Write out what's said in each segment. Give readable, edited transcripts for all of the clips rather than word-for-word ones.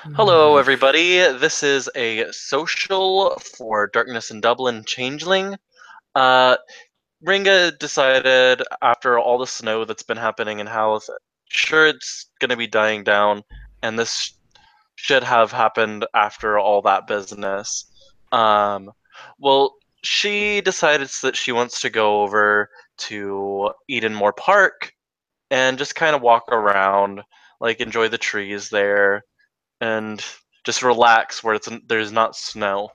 Hello, everybody. This is a social for Darkness in Dublin Changeling. Uh, Ringa decided after all the snow that's been happening in Howth, sure it's gonna be dying down, and this should have happened after all that business. Um, well, she decided that she wants to go over to Edenmore Park and just kind of walk around, like enjoy the trees there and just relax where there's not snow.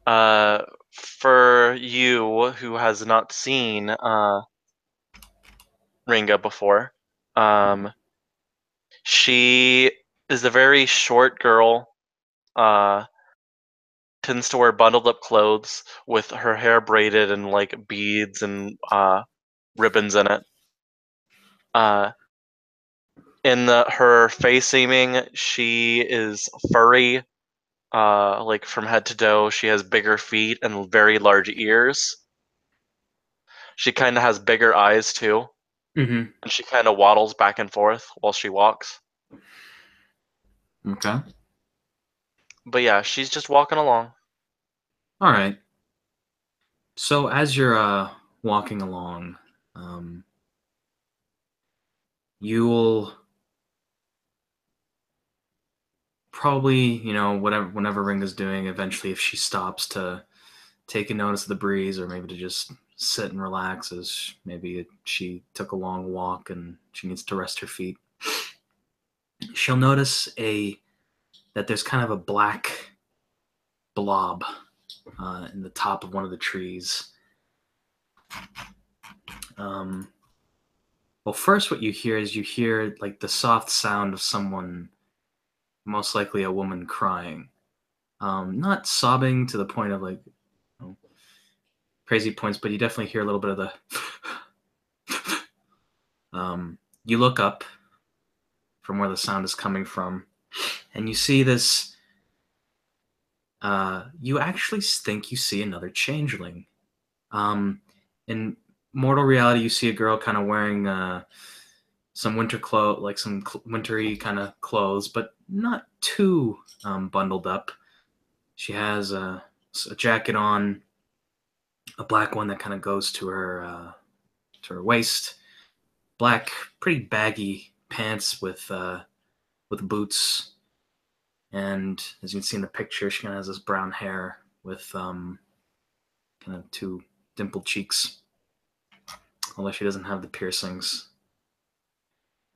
For you who has not seen Ringa before, um, she is a very short girl. Uh, Tends to wear bundled up clothes with her hair braided and like beads and ribbons in it. Uh, in her face aiming, she is furry, like from head to toe. She has bigger feet and very large ears. She kind of has bigger eyes too, Mm-hmm. and she kind of waddles back and forth while she walks. Okay. But yeah, she's just walking along. All right. So as you're walking along, um, you'll probably, whenever Ringa's doing, eventually, if she stops to take a notice of the breeze, or maybe to just sit and relax, as maybe she took a long walk and she needs to rest her feet, she'll notice a that there's kind of a black blob in the top of one of the trees. Um, well, first, what you hear like the soft sound of someone, most likely a woman, crying. Not sobbing to the point of like crazy points, but you definitely hear a little bit of the. You look up from where the sound is coming from, and you see this. You actually think you see another changeling. Um, in mortal reality, you see a girl kind of wearing some winter clothes, like some wintry kind of clothes, but not too bundled up. She has a jacket on, a black one that kind of goes to her waist, black, pretty baggy pants with boots, and as you can see in the picture, she kind of has this brown hair with kind of two dimpled cheeks, although she doesn't have the piercings.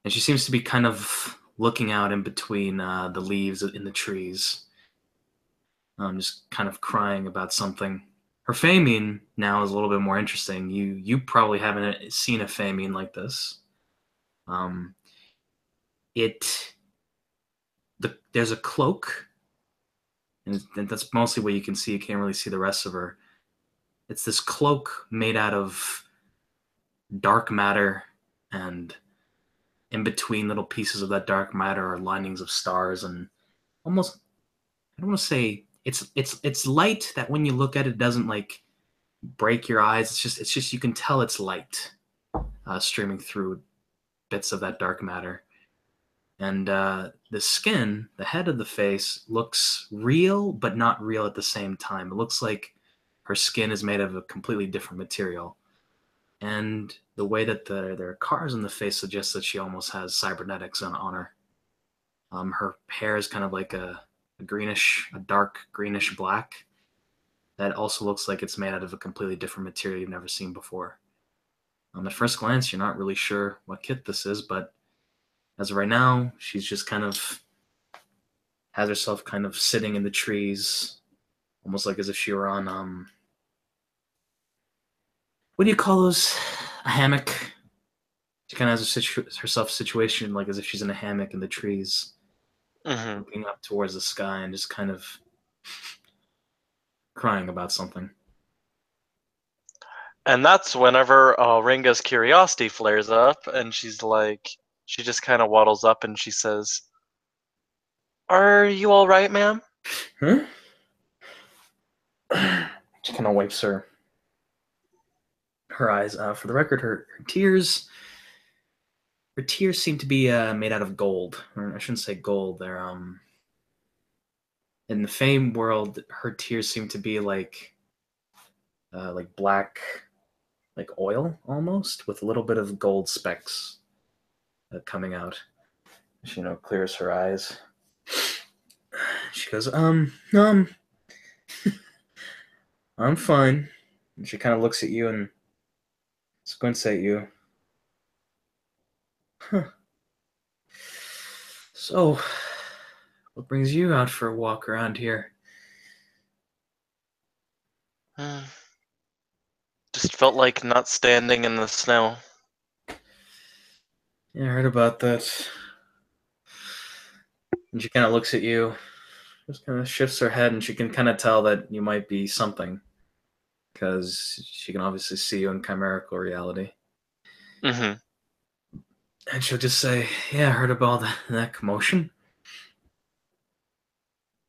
And she seems to be kind of looking out in between the leaves in the trees, just kind of crying about something. Her famine now is a little bit more interesting. You probably haven't seen a famine like this. Um, it there's a cloak, and that's mostly what you can see. You can't really see the rest of her. It's this cloak made out of dark matter, and in between little pieces of that dark matter are linings of stars, and almost, I don't want to say it's light that when you look at it, it doesn't like break your eyes. It's just you can tell it's light streaming through bits of that dark matter. And the skin, the head of the face, looks real, but not real at the same time. It looks like her skin is made of a completely different material. And the way that there are cars on the face suggests that she almost has cybernetics on her. Her hair is kind of like a dark greenish black that also looks like it's made out of a completely different material you've never seen before. At first glance, you're not really sure what kit this is, but as of right now, she's just kind of has herself kind of sitting in the trees, almost like as if she were on what do you call those? A hammock. She kind of has herself situation like as if she's in a hammock in the trees, Hmm. looking up towards the sky and just kind of crying about something. And that's whenever Ringa's curiosity flares up, and she just kind of waddles up and she says, "Are you all right, ma'am?" Huh? She kind of wipes her eyes. For the record, her tears her tears seem to be made out of gold. Or I shouldn't say gold. They're in the fame world, her tears seem to be like black, like oil almost, with a little bit of gold specks coming out. She clears her eyes. She goes, I'm fine. And she kind of looks at you and squints at you. Huh. So, what brings you out for a walk around here? Hmm. Just felt like not standing in the snow. Yeah, I heard about that. And she kind of looks at you, just kind of shifts her head, and she can kind of tell that you might be something because she can obviously see you in chimerical reality. Mm-hmm. And she'll just say, "Yeah, I heard about that commotion.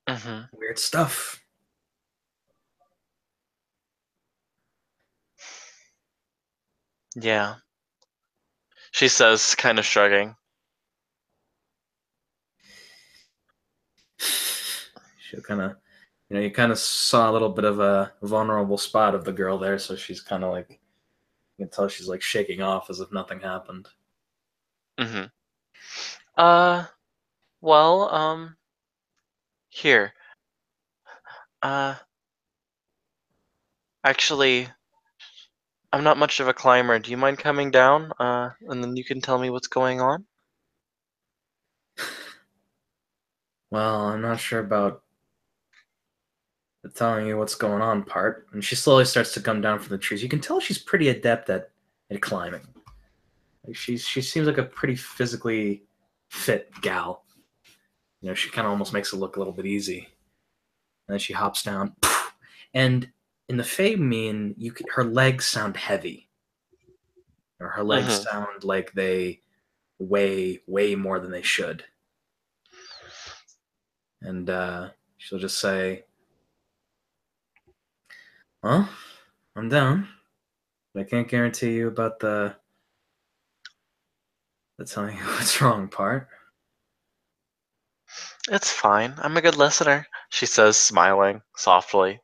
Mm-hmm. Weird stuff." Yeah. She says, kind of shrugging. She'll kind of, you kind of saw a little bit of a vulnerable spot of the girl there, so she's kind of like, you can tell she's like shaking off as if nothing happened. Mm-hmm. Uh, well, here. Uh, actually, I'm not much of a climber. Do you mind coming down? And then you can tell me what's going on? Well, I'm not sure about the telling you what's going on part. And she slowly starts to come down from the trees. You can tell she's pretty adept at climbing. Like she seems like a pretty physically fit gal. She kind of almost makes it look a little bit easy. And then she hops down, and in the Fae mean, her legs sound heavy, or her legs Mm-hmm. sound like they weigh way more than they should. And she'll just say, "Well, I'm down, but I can't guarantee you about the telling you what's wrong part." It's fine. I'm a good listener, she says, smiling softly.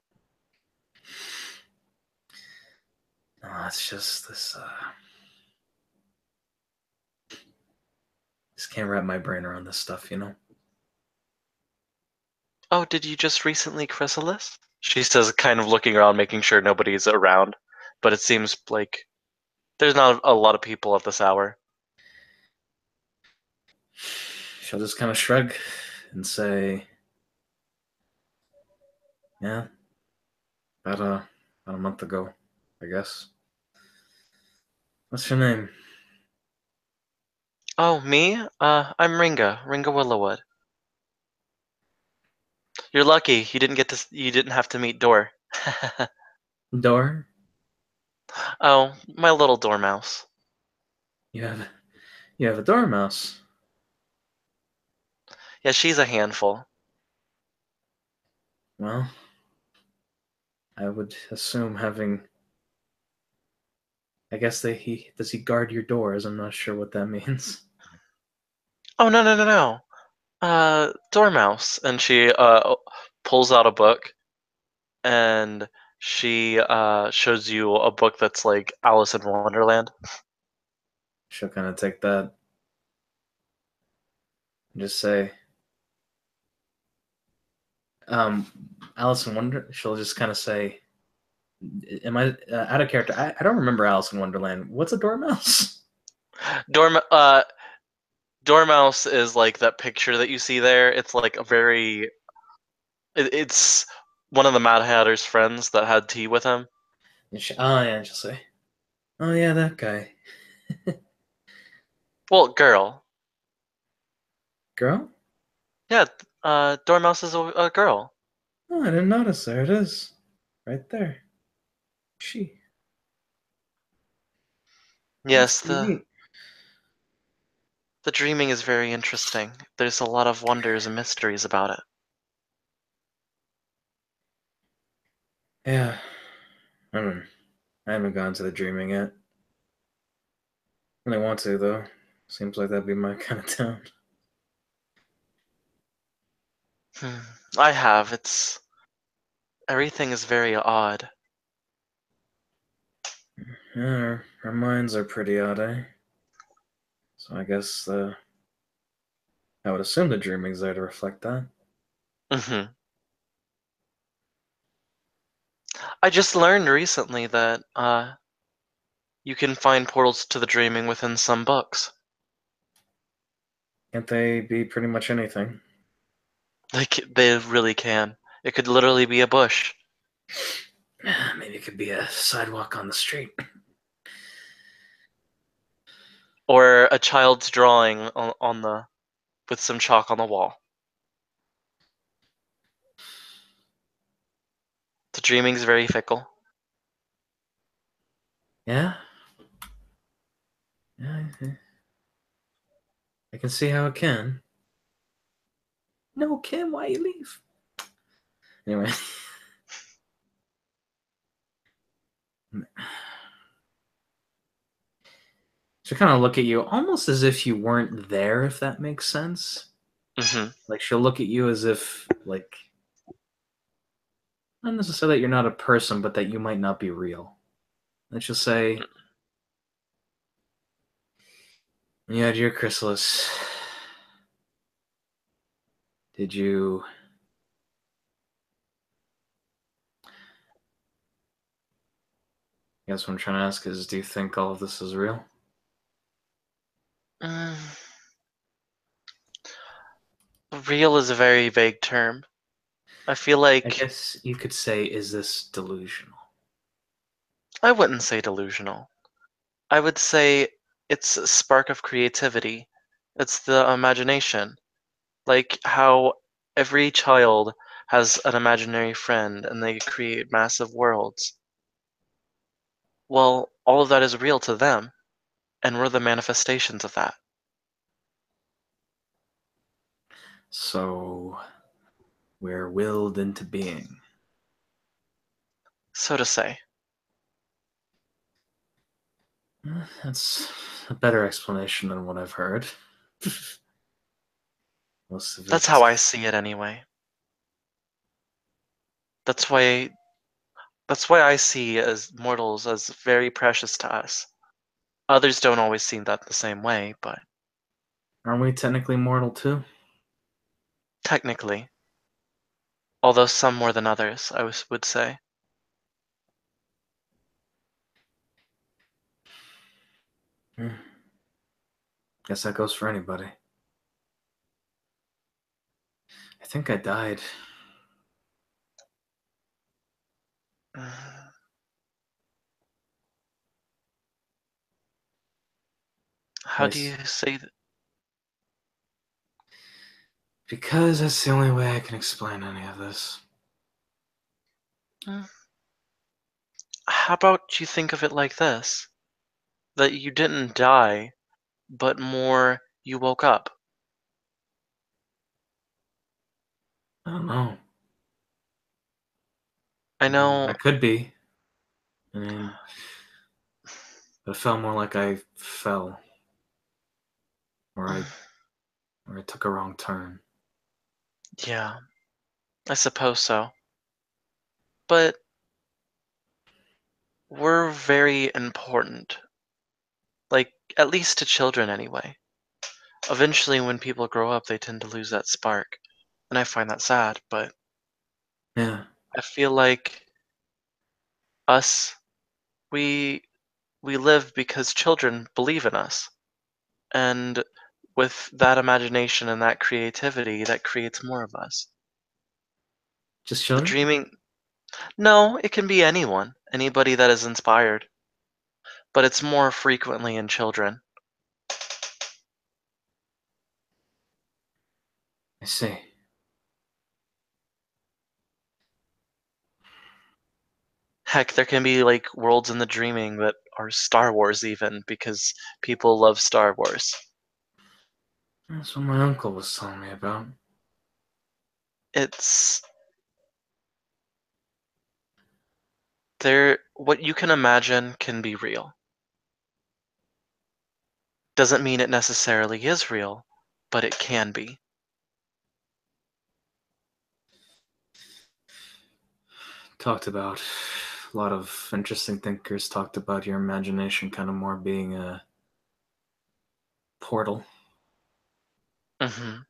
No, it's just this. Just can't wrap my brain around this stuff. Oh, did you just recently chrysalis? She says, kind of looking around, making sure nobody's around. But it seems like there's not a lot of people at this hour. She'll just kind of shrug and say, "Yeah, about a month ago, I guess." What's your name? Oh, me? I'm Ringa Willowwood. You're lucky. You didn't have to meet Door. Door. Oh, my little dormouse. You have you have a dormouse. Yeah, she's a handful. Well, I would assume having. I guess that he does he guard your doors. I'm not sure what that means. Oh, no, no, no, no. Dormouse. And she pulls out a book and she shows you a book that's like Alice in Wonderland. She'll kind of take that and just say, um, Alice in Wonder. She'll just kind of say, "Am I out of character? I don't remember Alice in Wonderland. What's a dormouse?" Dorm Dormouse is like that picture that you see there. It's like a very it's one of the Mad Hatter's friends that had tea with him. Oh yeah, and she'll say, "Oh yeah, that guy." Well, girl. Girl? Yeah, Dormouse is a girl. Oh, I didn't notice. There it is, right there. She. That's Yes, pretty neat. the dreaming is very interesting. There's a lot of wonders and mysteries about it. Yeah. I don't. I haven't gone to the dreaming yet. Really want to though. Seems like that'd be my kind of town. Hmm. I have. It's everything is very odd. Yeah, our minds are pretty odd, eh? So I guess I would assume the dreaming's there to reflect that. Hmm. I just learned recently that you can find portals to the dreaming within some books. Can't they be pretty much anything? Like they really can. It could literally be a bush Maybe it could be a sidewalk on the street. or a child's drawing on the with some chalk on the wall. The dreaming's very fickle. Yeah? Yeah, I can see how it can. No, Kim, why you leave? Anyway. She'll kind of look at you almost as if you weren't there, if that makes sense. Hmm. Like she'll look at you as if, like, not necessarily that you're not a person, but that you might not be real. And she'll say, "When you had your chrysalis, did you?" I guess what I'm trying to ask is, do you think all of this is real? Mm, real is a very vague term. I feel I like guess you could say, is this delusional? I wouldn't say delusional. I would say it's a spark of creativity. It's the imagination. Like how every child has an imaginary friend and they create massive worlds. Well, all of that is real to them, and we're the manifestations of that, So we're willed into being. so to say. That's a better explanation than what I've heard. Most of That's it. how I see it anyway. That's why that's why I see as mortals as very precious to us. Others don't always see that the same way, but Aren't we technically mortal too? technically, although some more than others, would say. Hmm. Guess that goes for anybody. I think I died. Mm, how do you Nice. say that? Because that's the only way I can explain any of this. Mm, how about you think of it like this? That you didn't die, but more you woke up. I don't know. I know. I could be. I mean, but it felt more like I fell, or I, or I took a wrong turn. Yeah, I suppose so. But we're very important. Like, at least to children anyway. Eventually, when people grow up, they tend to lose that spark. And I find that sad, but Yeah, I feel like us, we we live because children believe in us. And with that imagination and that creativity, that creates more of us. just The children. dreaming, no, it can be anyone, anybody that is inspired, but it's more frequently in children. I see. Heck, there can be like worlds in the dreaming that are Star Wars even because people love Star Wars. That's what my uncle was telling me about. It's there what you can imagine can be real. doesn't mean it necessarily is real, but it can be. Talked about a lot of interesting thinkers talked about your imagination kind of more being a portal. Hmm.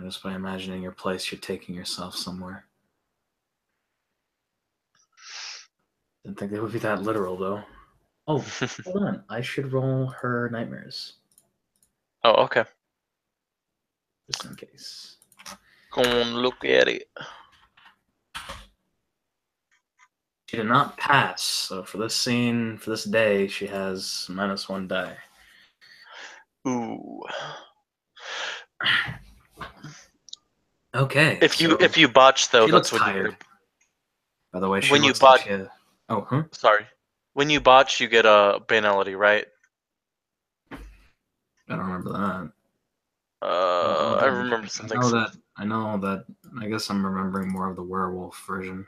Just by imagining your place, you're taking yourself somewhere. Didn't think they would be that literal, though. Oh, hold on. I should roll her nightmares. Oh, okay. Just in case. Go on, look at it. She did not pass, so for this scene, for this day, she has -1 die. Ooh. Okay. If you botch though, she looks that's when you tired. By the way, she when you looks like botch. she has. Oh, huh? Sorry, when you botch, you get a banality, right? I don't remember that. I'll I double remember check. something. So. I know that. I guess I'm remembering more of the werewolf version.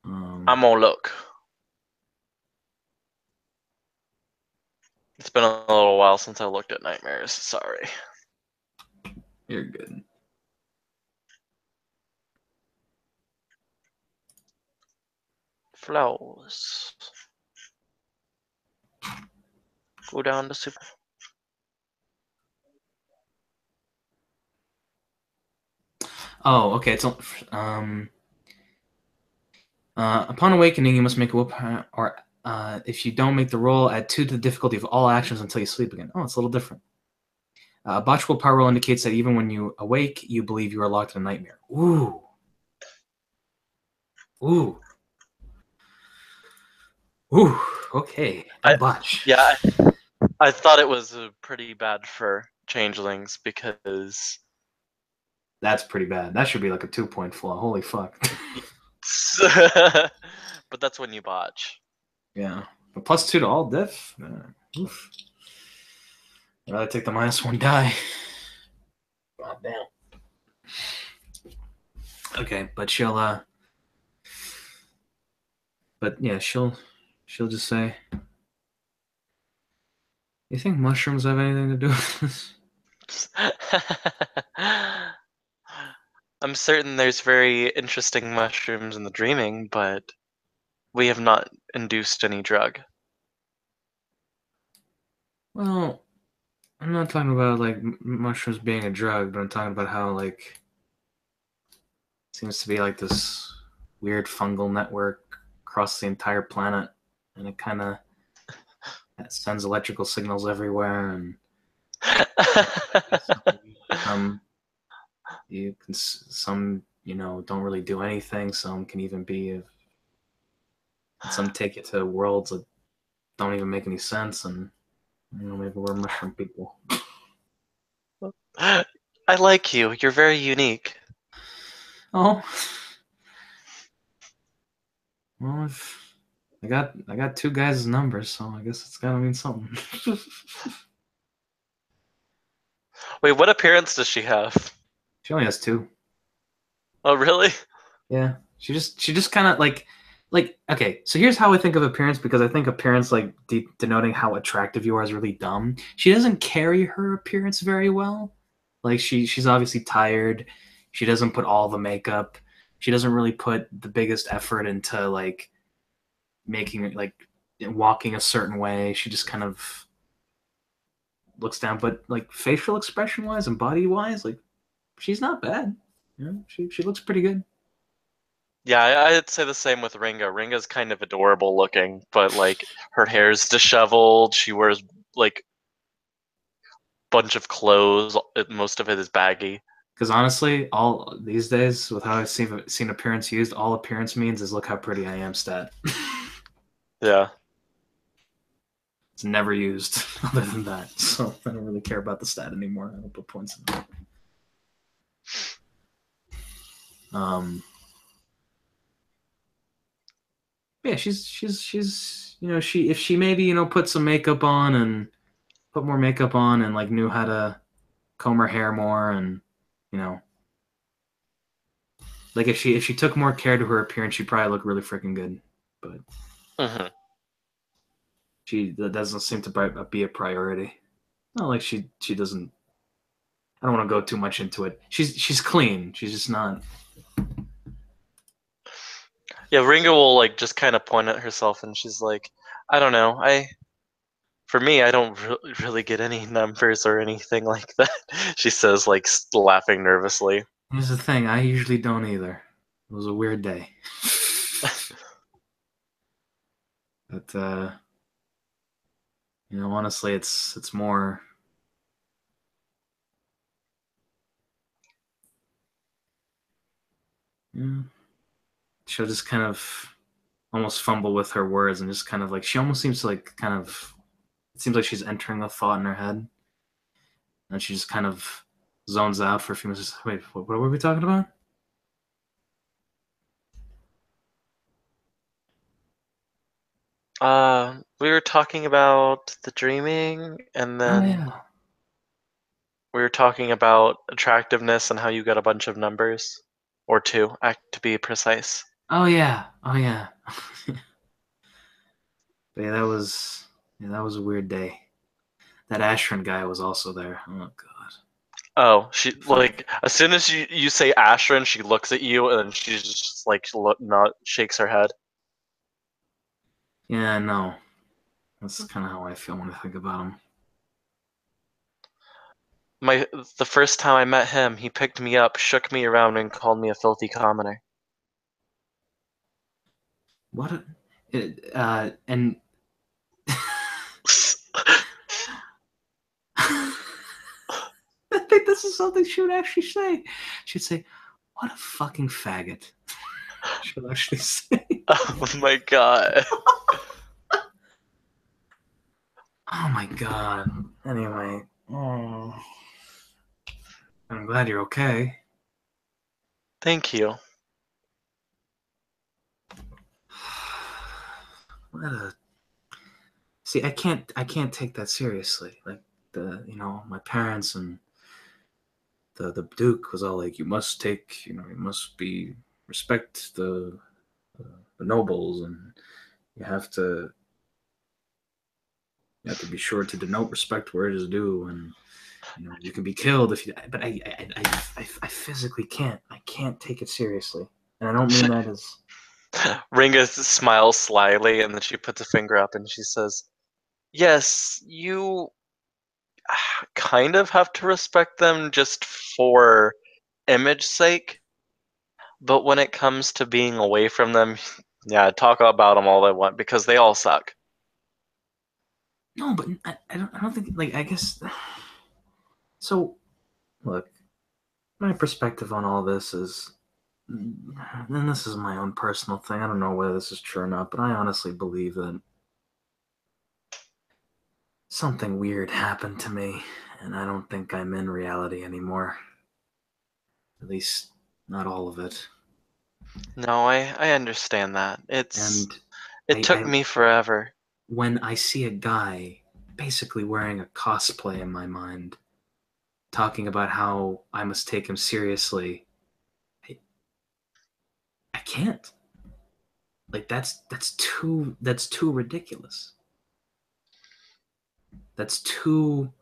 I'm gonna look. It's been a little while since I looked at nightmares. Sorry. You're good. Flowers. Go down to super. Oh, okay. It's upon awakening, you must make a will or if you don't make the roll, add 2 to the difficulty of all actions until you sleep again. Oh, it's a little different. A botch willpower roll indicates that even when you awake, you believe you are locked in a nightmare. Ooh. Ooh. Ooh. Okay. Don't botch. Yeah, I thought it was pretty bad for changelings because. That's pretty bad. That should be like a 2-point flaw. Holy fuck. But that's when you botch. Yeah. But +2 to all diff? Oof. I'd rather take the -1 die. God damn. Okay, but but yeah, she'll just say, you think mushrooms have anything to do with this? I'm certain there's very interesting mushrooms in the dreaming, but we have not induced any drug. Well, I'm not talking about like mushrooms being a drug, but I'm talking about how like seems to be like this weird fungal network across the entire planet, and it kind of sends electrical signals everywhere, and some some don't really do anything. Some can even be, some take it to worlds that don't even make any sense, and maybe we're mushroom people. I like you. You're very unique. Oh, well, I got 2 guys' numbers, so I guess it's gotta mean something. Wait, what appearance does she have? She only has 2. Oh, really? Yeah, she just kind of like okay. So here's how I think of appearance, because I think appearance like denoting how attractive you are is really dumb. She doesn't carry her appearance very well. Like she's obviously tired. She doesn't put all the makeup. She doesn't really put the biggest effort into like making it like walking a certain way. She just kind of looks down. But like facial expression wise and body wise, like she's not bad. She looks pretty good. Yeah, I'd say the same with Ringa. Ringa's kind of adorable looking, but like her hair's disheveled. She wears like bunch of clothes. Most of it is baggy. Because honestly, all these days, with how I've seen appearance used, all appearance means is look how pretty I am stat. Yeah. It's never used other than that. So I don't really care about the stat anymore. I don't put points in it. Yeah, she's she if she maybe put some makeup on and put more makeup on and like knew how to comb her hair more and you know like if she took more care to her appearance, she'd probably look really freaking good. But Hmm. That doesn't seem to be a priority. Not like she doesn't. I don't want to go too much into it. She's clean. She's just not. Yeah, Ringa will like just kind of point at herself, and she's like, I don't know. For me, I don't really get any numbers or anything like that. She says, like laughing nervously. Here's the thing. I usually don't either. It was a weird day. But honestly, it's more. Yeah, she'll just kind of almost fumble with her words and just kind of like she almost seems to like kind of. It seems like she's entering a thought in her head, and she just kind of zones out for a few minutes. Wait, what were we talking about? We were talking about the dreaming, and Oh then yeah. we were talking about attractiveness and how you got a bunch of numbers, or two, to be precise. Oh yeah. Oh yeah. But yeah, that was a weird day. That Ashran guy was also there. Oh god. Oh, she Fuck. like as soon as you say Ashrin, she looks at you and then she's just like not shakes her head. Yeah, no. That's kind of how I feel when I think about him. My the first time I met him, he picked me up, shook me around, and called me a filthy commoner. What? And I think this is something she would actually say. She'd say, "What a fucking faggot." She'll actually say. Oh my god. Oh my god. Anyway, oh, I'm glad you're okay. Thank you. What a see. I can't take that seriously. Like my parents and the Duke was all like, you must take, you must be respect the nobles, and you have to you have to be sure to denote respect where it is due, and you can be killed if you. But I physically can't. I can't take it seriously, and I don't mean that as. Ringa smiles slyly and then she puts a finger up and she says, "Yes, you kind of have to respect them just for image sake, but when it comes to being away from them, yeah, talk about them all they want because they all suck." No, but I don't think like I guess. So look, my perspective on all this is, and this is my own personal thing. I don't know whether this is true or not, but I honestly believe that something weird happened to me, and I don't think I'm in reality anymore. At least, not all of it. No, I understand that. And It I, took I me forever. when I see a guy basically wearing a cosplay in my mind, talking about how I must take him seriously, I, I can't. Like that's too ridiculous. That's too.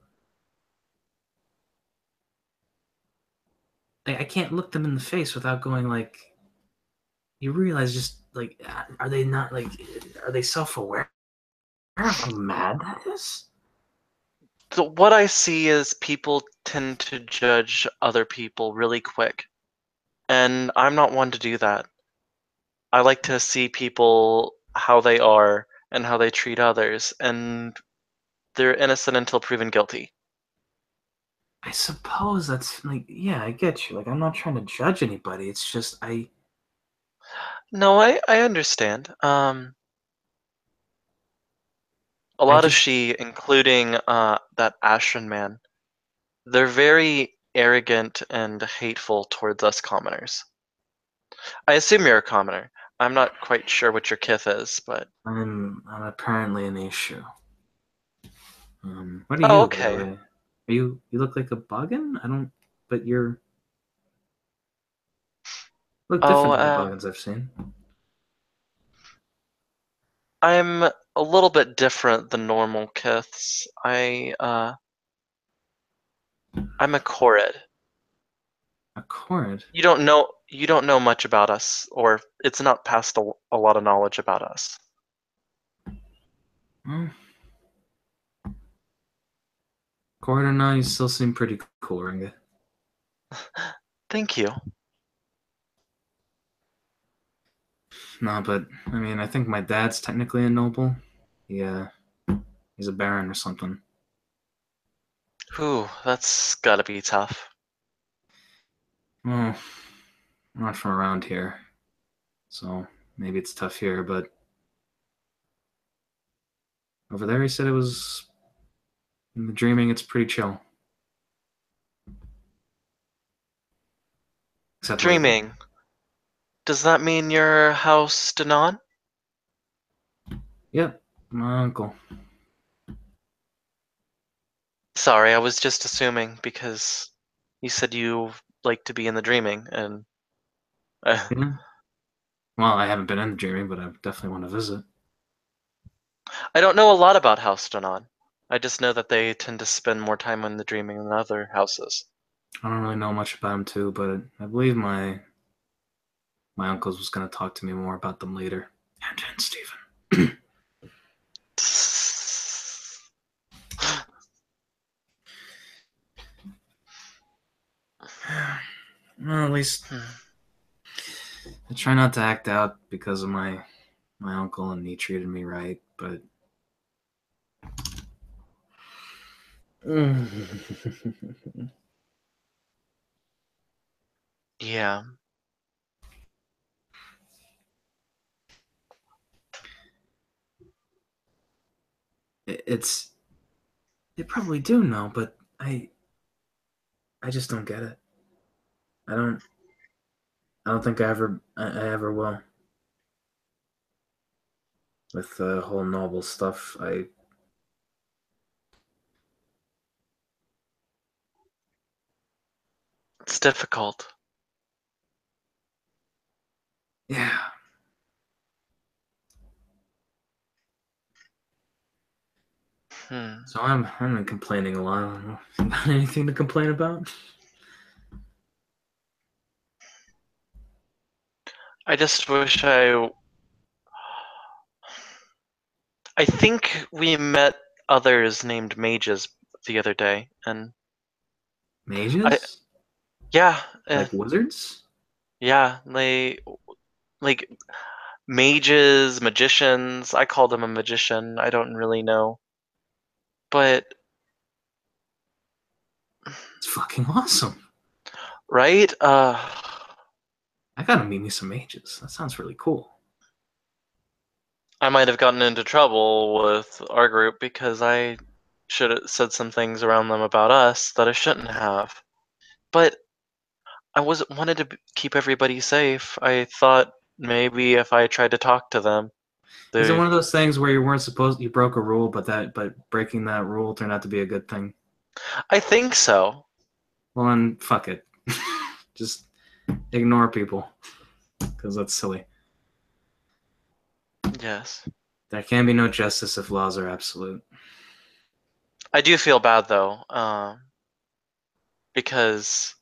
I can't look them in the face without going like. You realize just like are they not like are they self-aware of how mad that is? So what I see is people tend to judge other people really quick, and I'm not one to do that. I like to see people how they are and how they treat others, and they're innocent until proven guilty. I suppose that's like yeah, I get you. Like I'm not trying to judge anybody. It's just No, I understand. A I lot of just she, including that Ashran man, they're very arrogant and hateful towards us commoners. I assume you're a commoner. I'm not quite sure what your kith is, but I'm apparently an issue. What are oh, you, by the okay. way? You look like a boggin? I don't. But you're look Oh, different than the boggins I've seen. I'm a little bit different than normal Kiths. I'm a Korid. A chord. You don't know much about us, or it's not passed a lot of knowledge about us. Well, chord or not, you still seem pretty cool, Ringa. Thank you. No, but I mean, I think my dad's technically a noble. Yeah, he's a baron or something. Whew, that's gotta be tough. Well, I'm not from around here, so maybe it's tough here, but over there he said it was in the dreaming it's pretty chill. Except like, Dreaming. Does that mean your house Danon? yep, my uncle. Sorry, I was just assuming because you said you like to be in the dreaming, and uh, Yeah. Well, I haven't been in the dreaming, but I definitely want to visit. I don't know a lot about House Danon. I just know that they tend to spend more time in the dreaming than other houses. I don't really know much about him too, but I believe my uncles was gonna talk to me more about them later. And Stephen. Well, at least I try not to act out because of my uncle and he treated me right, but Yeah. it's they probably do know, but I just don't get it. I don't I don't think I ever will with the whole noble stuff. I It's difficult. Yeah. Hmm. So I'm complaining a lot. Got anything to complain about? I just wish I think we met others named mages the other day, and I Mages? yeah, Like wizards? yeah, they like mages, magicians. I called him a magician. I don't really know, but It's fucking awesome. right? I gotta meet me some mages. That sounds really cool. I might have gotten into trouble with our group because I should have said some things around them about us that I shouldn't have. But I was wanted to keep everybody safe. I thought maybe if I tried to talk to them, Is it they. one of those things where you weren't supposed you broke a rule, but breaking that rule turned out to be a good thing? I think so. Well, then fuck it. Just ignore people because that's silly. Yes. There can be no justice if laws are absolute. I do feel bad though, because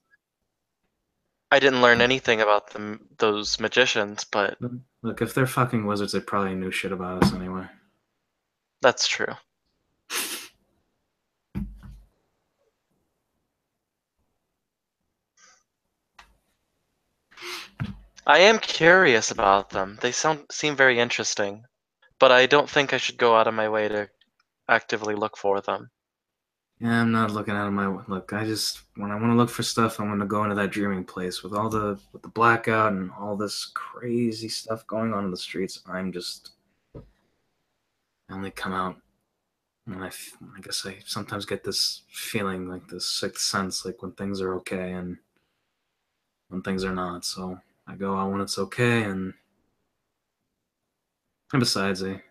I didn't learn anything about those magicians, but Look, if they're fucking wizards, they probably knew shit about us anyway. that's true. I am curious about them. They seem very interesting, but I don't think I should go out of my way to actively look for them. Yeah, I'm not looking out of my look. I just when I want to look for stuff, I want to go into that dreaming place with the blackout and all this crazy stuff going on in the streets. I only come out and I guess I sometimes get this feeling like this sixth sense, like when things are okay and when things are not. So I go out when it's okay, and besides, I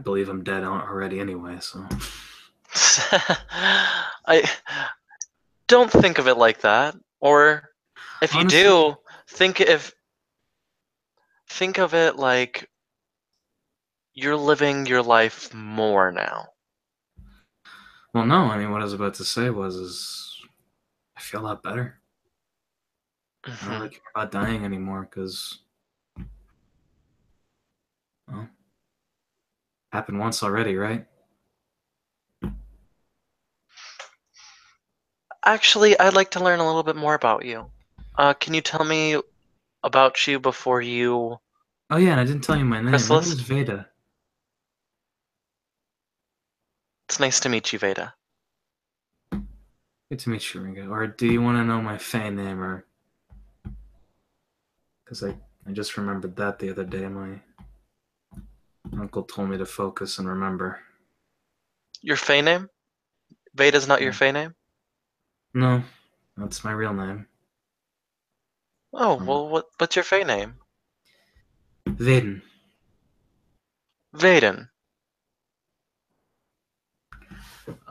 believe I'm dead already anyway. So I don't think of it like that. Or if you honestly, do, think if think of it like you're living your life more now. Well, no, I mean, what I was about to say is I feel a lot better. I don't Hmm. really care about dying anymore because, well, happened once already, right? Actually, I'd like to learn a little bit more about you. Can you tell me about you before you Oh, yeah, and I didn't tell you my name. My name chrysalis? is Veda. It's nice to meet you, Veda. Good to meet you, Ringa. Or do you want to know my Fey name? Or because I just remembered that the other day. My uncle told me to focus and remember. Your Fey name? Veda's not your Yeah. Fey name? No, that's my real name. Oh, Um, well, what's your Fey name? Veden. Vaden.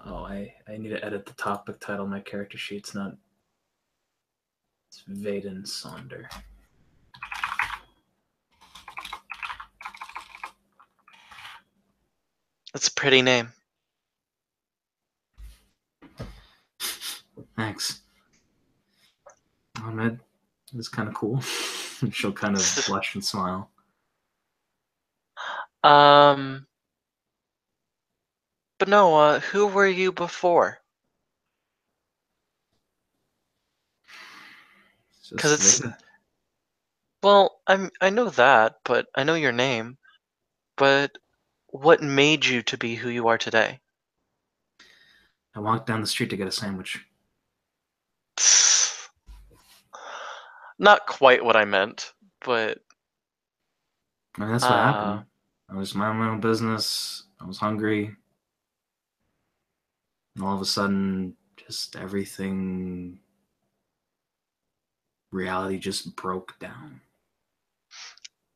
Oh, I need to edit the topic title. My character sheet's not. It's Vaden Sonder. That's a pretty name. Thanks. Ahmed is kind of cool. She'll kind of blush and smile. um, but no, who were you before? It's Because just it's, Veda. well, I know that, but I know your name. But what made you to be who you are today? I walked down the street to get a sandwich. Not quite what I meant, but I mean, that's what uh, happened. I was minding my own business. I was hungry. And all of a sudden, just everything, reality just broke down.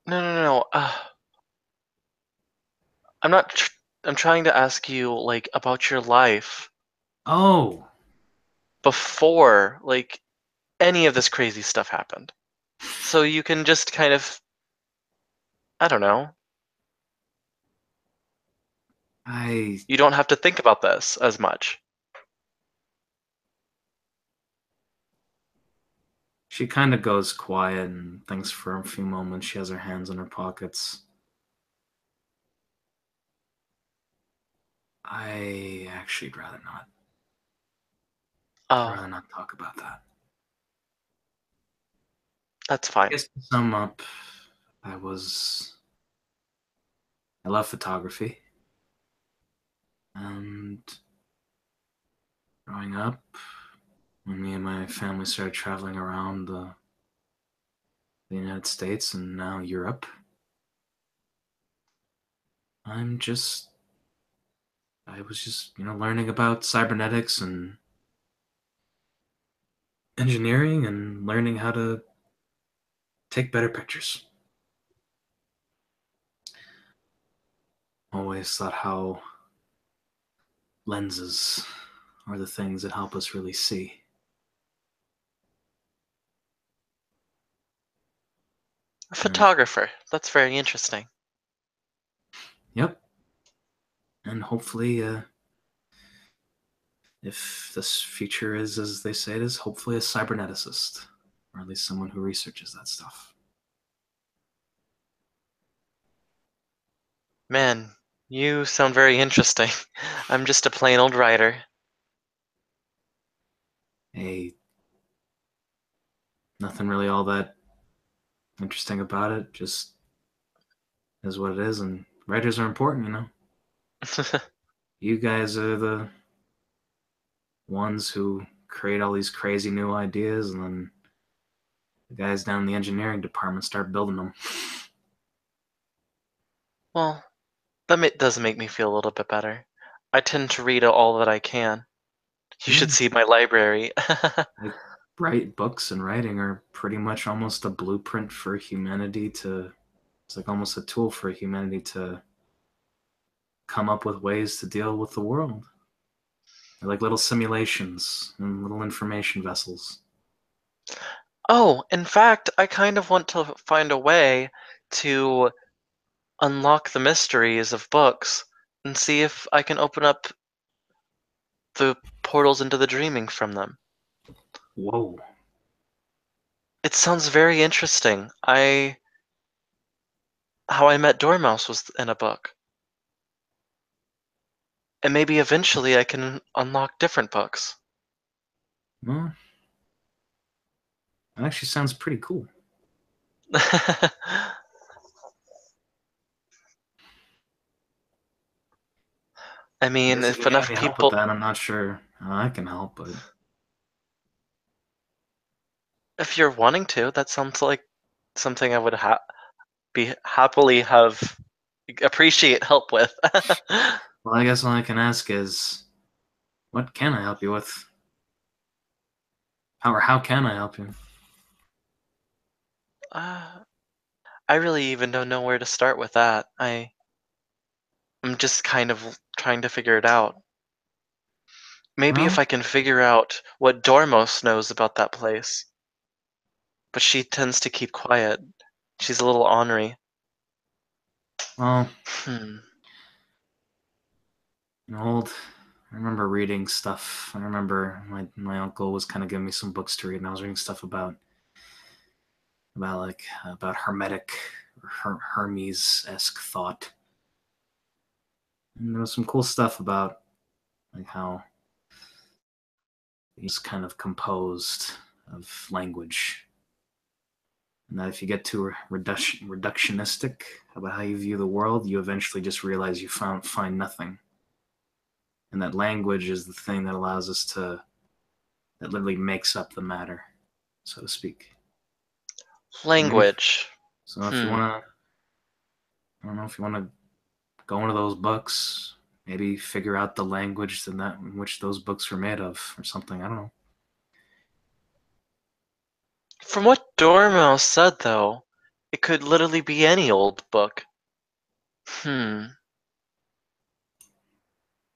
no, no, no, no. I'm not. I'm trying to ask you like about your life Oh, before like any of this crazy stuff happened. So you can just kind of, I don't know. I. You don't have to think about this as much. She kind of goes quiet and thinks for a few moments. She has her hands in her pockets. I actually would rather not. I'd Oh, rather not talk about that. that's I fine. guess to sum up, I was. I love photography. And growing up, when me and my family started traveling around the United States and now Europe, I'm just. I was just, learning about cybernetics and engineering and learning how to take better pictures. Always thought how lenses are the things that help us really see. A And photographer. That's very interesting. yep, and hopefully, if this future is as they say it is, hopefully a cyberneticist, or at least someone who researches that stuff. Man, you sound very interesting. I'm just a plain old writer. Hey, nothing really all that interesting about it. Just is what it is, and writers are important. You guys are the ones who create all these crazy new ideas, and then the guys down in the engineering department start building them. Well, that does make me feel a little bit better. I tend to read all that I can. You should Yeah, see my library. like write books and writing are pretty much almost a blueprint for humanity to. It's like almost a tool for humanity to come up with ways to deal with the world. They're like little simulations and little information vessels. Oh, in fact, I kind of want to find a way to unlock the mysteries of books and see if I can open up the portals into the dreaming from them. Whoa. It sounds very interesting. How I Met Dormouse was in a book. And maybe eventually I can unlock different books. Well, that actually sounds pretty cool. I I mean, guess if you if need enough any help with people, that, I'm not sure how I can help, but if you're wanting to, that sounds like something I would be happily have appreciate help with. well, I guess all I can ask is, what can I help you with? How can I help you? uh, I really even don't know where to start with that. I'm just kind of trying to figure it out. Maybe if Well, I can figure out what Dormos knows about that place. But she tends to keep quiet. She's a little ornery. well, Hmm. old. I remember reading stuff. I remember my uncle was kind of giving me some books to read, and I was reading stuff about hermetic Hermes esque thought, and there was some cool stuff about like how he's kind of composed of language, and that if you get too reductionistic about how you view the world, you eventually just realize you find nothing, and that language is the thing that allows us to that literally makes up the matter, so to speak. So maybe Language. so if you Hmm. want to, I don't know if you want to go into those books, maybe figure out the language in which those books were made of, or something. I don't know. From what Dormouse said, though, it could literally be any old book. Hmm.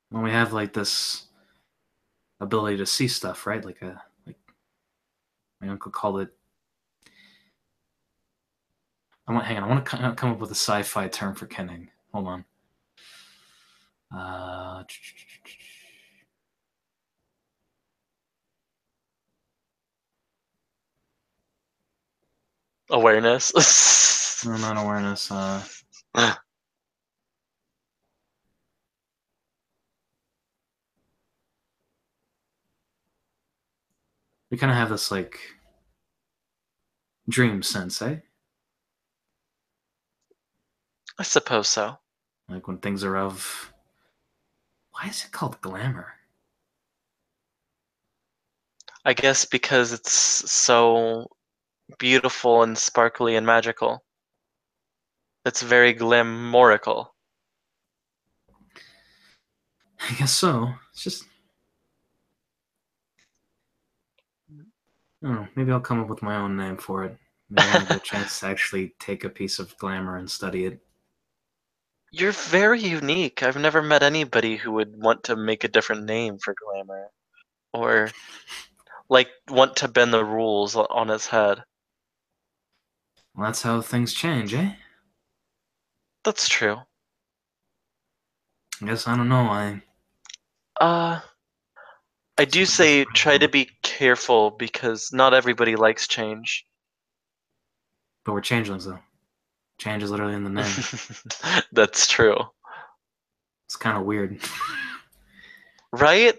When we have like this ability to see stuff, right? Like my uncle called it. Hang on. I want to come up with a sci-fi term for kenning. Hold on. Uh, Awareness. no, not awareness. We kind of have this like dream sense, eh? I suppose so. Like when things are of. Why is it called glamour? I guess because it's so beautiful and sparkly and magical. It's very glamorical. I guess so. It's just I don't know. Maybe I'll come up with my own name for it. Maybe when I get a chance to actually take a piece of glamour and study it. You're very unique. I've never met anybody who would want to make a different name for glamour. Or, like, want to bend the rules on its head. Well, that's how things change, eh? That's true. I guess I don't know. Uh, I do Something that's say try to probably, be careful because not everybody likes change. but we're changelings though. Change is literally in the name. That's true. It's kind of weird. Right?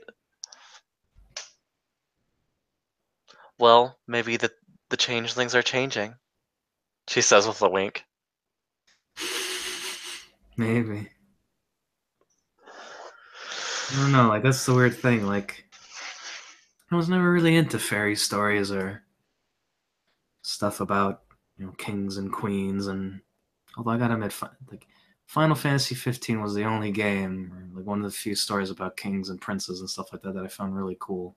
Well, maybe the changelings are changing, she says with a wink. Maybe. I don't know. Like that's the weird thing. Like I was never really into fairy stories or stuff about kings and queens. And although I gotta admit, like Final Fantasy 15 was the only game, or like one of the few stories about kings and princes and stuff like that that I found really cool.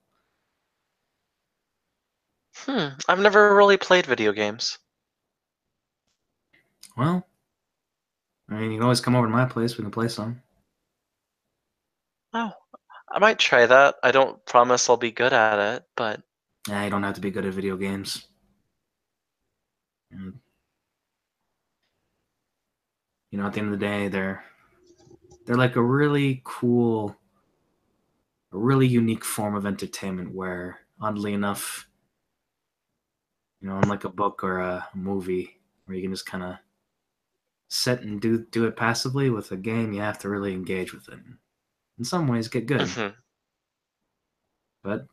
I've never really played video games. Well, I mean, you can always come over to my place. We can play some. Oh, I might try that. I don't promise I'll be good at it, but Yeah, you don't have to be good at video games. And At the end of the day, they're like a really cool, a really unique form of entertainment where, oddly enough, unlike a book or a movie where you can just kind of sit and do it passively, with a game, you have to really engage with it. In some ways, get good. Hmm. But,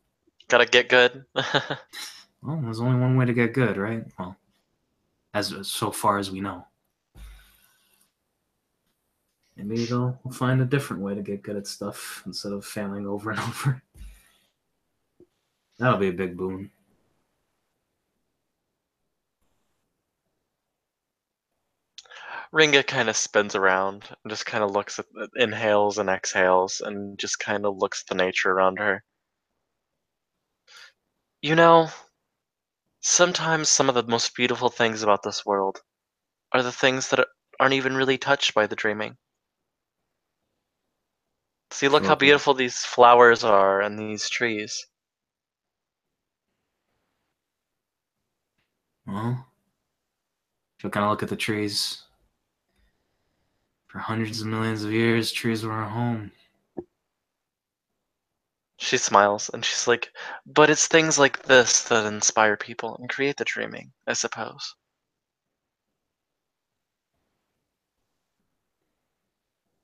Gotta get good. well, there's only one way to get good, right? Well, as so far as we know. Maybe they'll find a different way to get good at stuff instead of failing over and over. That'll be a big boon. Ringa kind of spins around and just kind of looks at, inhales and exhales, and just kind of looks at the nature around her. You know, sometimes some of the most beautiful things about this world are the things that aren't even really touched by the dreaming. See, look She'll how look at, beautiful these flowers are and these trees. well, she'll kind of look at the trees. For hundreds of millions of years, trees were our home. She smiles and she's like, but it's things like this that inspire people and create the dreaming, I suppose.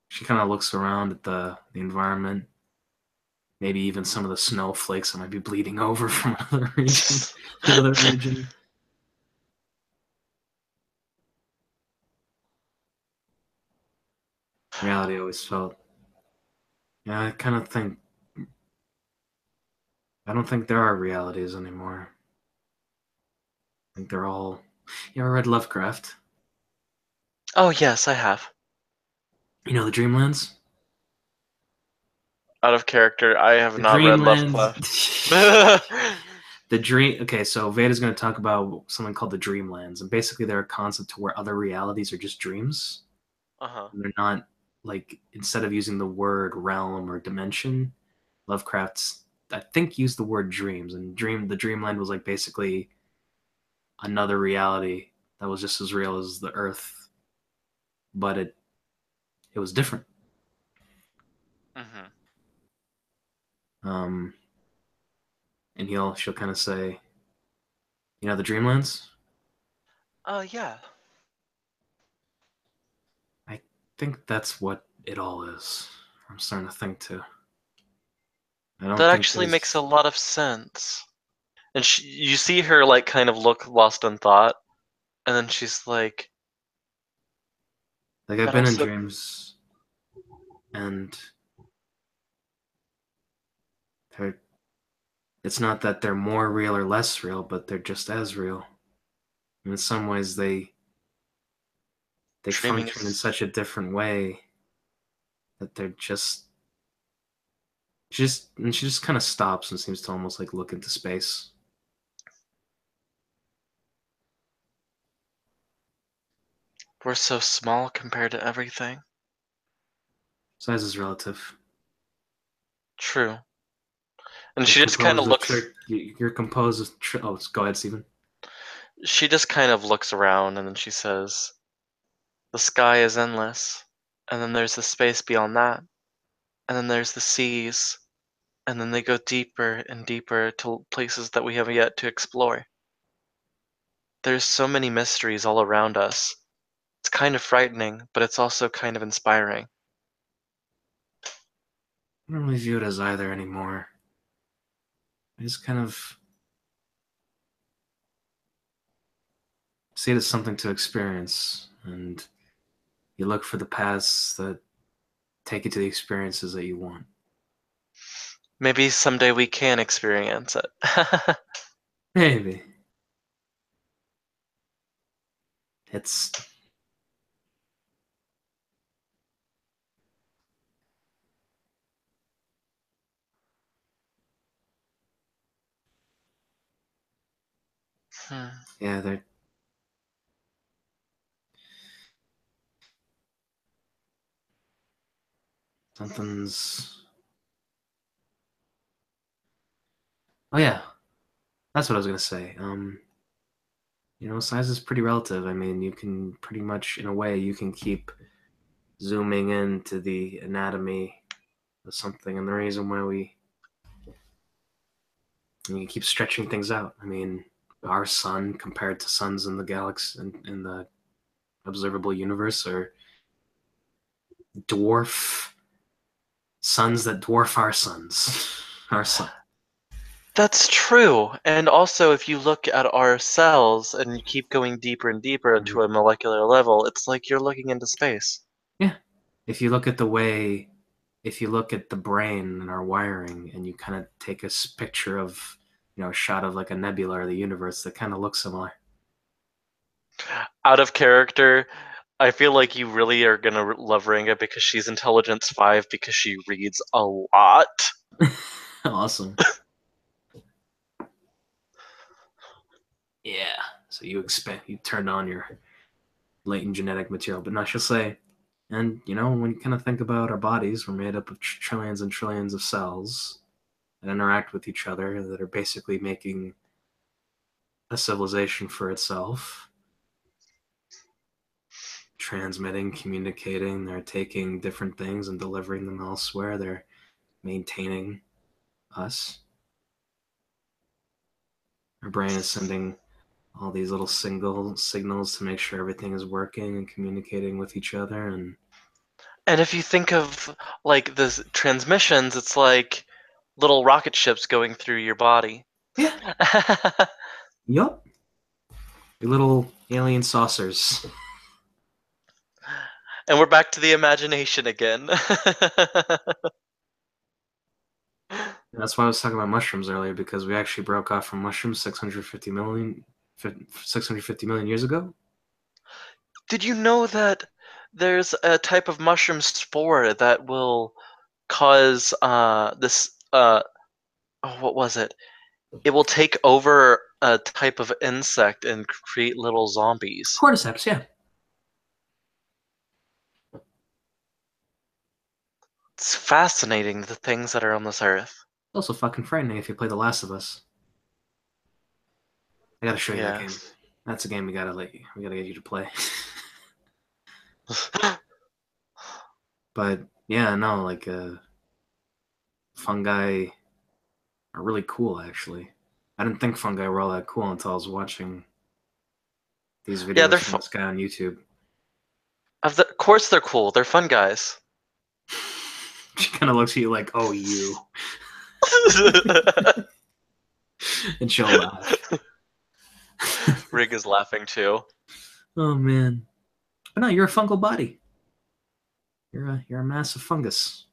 She kind of looks around at the environment. Maybe even some of the snowflakes that might be bleeding over from another region. Another region. Reality always felt. Yeah, I kind of think. I don't think there are realities anymore. I think they're all. You ever read Lovecraft? Oh, yes, I have. The Dreamlands? Out of character, I have The not read Dreamlands. Lovecraft. The dream. Okay, so Veda's going to talk about something called the Dreamlands, and basically they're a concept to where other realities are just dreams. Uh-huh. And they're not, like, instead of using the word realm or dimension, Lovecraft's, I think, used the word dreams, and the Dreamland was like basically another reality that was just as real as the Earth, but it was different. Hmm. Um, and she'll kind of say, the Dreamlands. Yeah. I think that's what it all is. I'm starting to think too. I don't That think actually makes a there's lot of sense. And you see her, like, kind of look lost in thought, and then she's like, like I've but been I'm in so. dreams and they're it's not that they're more real or less real, but they're just as real. And in some ways they Dreaming function in is. such a different way that they're just and she just kind of stops and seems to almost like look into space. We're so small compared to everything. Size is relative. True. And You're she just kind of composed of looks. thir- you're composed of oh, go ahead, Stephen. She just kind of looks around, and then she says, the sky is endless. And then there's the space beyond that. And then there's the seas. And then they go deeper and deeper to places that we have yet to explore. There's so many mysteries all around us. It's kind of frightening, but it's also kind of inspiring. I don't really view it as either anymore. I just kind of see it as something to experience, and you look for the paths that take you to the experiences that you want. Maybe someday we can experience it. Maybe. It's Hmm. yeah, there something's oh yeah, that's what I was gonna say. Size is pretty relative. I mean, you can pretty much, in a way, you can keep zooming into the anatomy of something, and the reason why you can keep stretching things out. I mean, our sun compared to suns in the galaxy in the observable universe are dwarf suns that dwarf our suns. Our sun. That's true. And also, if you look at our cells and you keep going deeper and deeper Mhm. into a molecular level, it's like you're looking into space. Yeah. If you look at the way, if you look at the brain and our wiring, and you kind of take a picture of, a shot of like a nebula or the universe, that kind of looks similar. Out of character, I feel like you really are gonna love Ringa because she's intelligence 5 because she reads a lot. Awesome. Yeah. So you turned on your latent genetic material, but not she'll say, and when you kind of think about our bodies, we're made up of trillions and trillions of cells that interact with each other that are basically making a civilization for itself, transmitting, communicating. They're taking different things and delivering them elsewhere. They're maintaining us. Our brain is sending all these little signals to make sure everything is working and communicating with each other. And And if you think of like the transmissions, it's like little rocket ships going through your body. yeah, yup, your little alien saucers. And we're back to the imagination again. And that's why I was talking about mushrooms earlier, because we actually broke off from mushrooms 650 million years ago. Did you know that there's a type of mushroom spore that will cause this oh, what was it? It will take over a type of insect and create little zombies. Cordyceps, yeah. It's fascinating the things that are on this earth. It's also fucking frightening if you play The Last of Us. I gotta show you that game. Yes. That's a game we gotta get you to play. But yeah, no, like fungi are really cool actually. I didn't think fungi were all that cool until I was watching these Yeah, videos they're from this guy on YouTube. of course they're cool. They're fun guys. She kind of looks at you like, "Oh, you," and she'll laugh. Rig is laughing too. Oh man, but no, you're a fungal body. You're a massive fungus,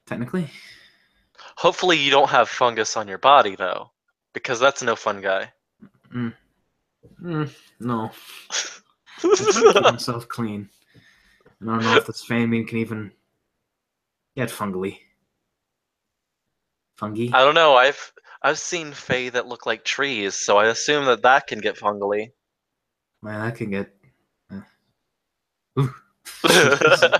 technically. Hopefully you don't have fungus on your body though, because that's no fun guy. Mm. No, I try to keep myself clean. I don't know if this famine can even get fungally. Fungi? I don't know. I've seen Fae that look like trees, so I assume that that can get fungally. Man, I can get. Uh, ooh. Jesus.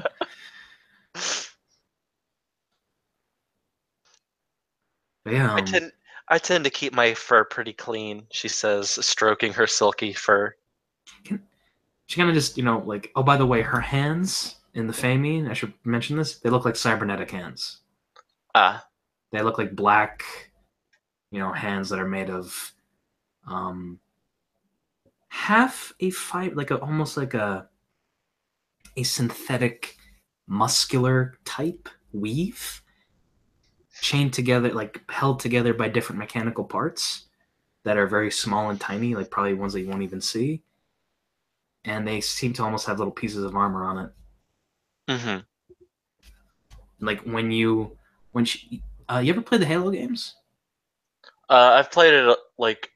But yeah, I tend I tend to keep my fur pretty clean, she says, stroking her silky fur. can, she kind of just, like, oh, by the way, her hands in the famine, I should mention this, they look like cybernetic hands. Ah, They look like black, hands that are made of um, half a fiber, almost like a synthetic muscular type weave chained together, like held together by different mechanical parts that are very small and tiny, like probably ones that you won't even see. And they seem to almost have little pieces of armor on it. mm-hmm. Like when she, you ever play the Halo games? I've played it like